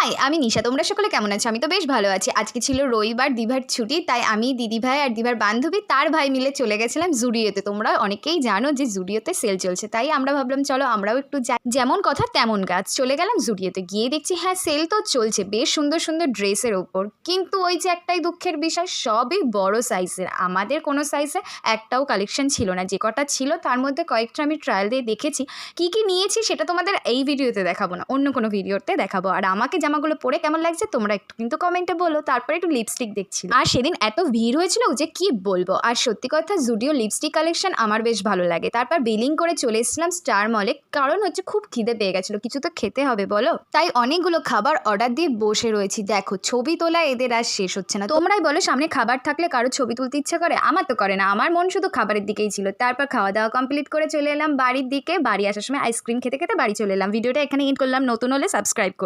High, আমি নিশা। তোমরা সকলে কেমন আছো? আমি তো বেশ ভালো আছি। আজকে ছিল রবিবার, দিভার ছুটি। তাই আমি, দিদিভাই আর দিভার বান্ধবী তার ভাই মিলে চলে গেছিলাম জুডিওতে। তোমরা অনেকেই জানো যে জুডিওতে সেল চলছে, তাই আমরা ভাবলাম চলো আমরাও একটু যাই। যেমন কথা তেমন কাজ, চলে গেলাম জুডিওতে। গিয়ে দেখছি হ্যাঁ সেল তো চলছে বেশ সুন্দর সুন্দর ড্রেসের ওপর, কিন্তু ওই যে একটাই দুঃখের বিষয়, সবই বড় সাইজের। আমাদের কোনো সাইজে একটাও কালেকশন ছিল না। যে কটা ছিল তার মধ্যে কয়েকটা আমি ট্রায়াল দিয়ে দেখেছি। কি কি নিয়েছি সেটা তোমাদের এই ভিডিওতে দেখাবো না, অন্য কোনো ভিডিওতে দেখাবো। আর আমাকে জামাগুলো পরে কেমন লাগছে তোমরা একটু কিন্তু কমেন্টে বলো। তারপরে একটু লিপস্টিক দেখছিল, আর সেদিন এত ভিড় হয়েছিল যে কি বলবো। আর সত্যি কথা জুডিও লিপস্টিক কালেকশন আমার বেশ ভালো লাগে। তারপর বিলিং করে চলে এসেছিলাম স্টার মলে, কারণ হচ্ছে খুব খিদে পেয়ে গেছিলো, কিছু তো খেতে হবে বলো। তাই অনেকগুলো খাবার অর্ডার দিয়ে বসে রয়েছি। দেখো ছবি তোলা এদের আর শেষ হচ্ছে না। তোমরাই বলো সামনে খাবার থাকলে কারো ছবি তুলতে ইচ্ছা করে? আমার তো করে না, আমার মন শুধু খাবারের দিকেই ছিল। তারপর খাওয়া দাওয়া কমপ্লিট করে চলে এলাম বাড়ির দিকে। বাড়ি আসার সময় আইসক্রিম খেতে খেতে বাড়ি চলে এলাম। ভিডিওটা এখানে এন্ড করলাম। নতুন হলে সাবস্ক্রাইব করো।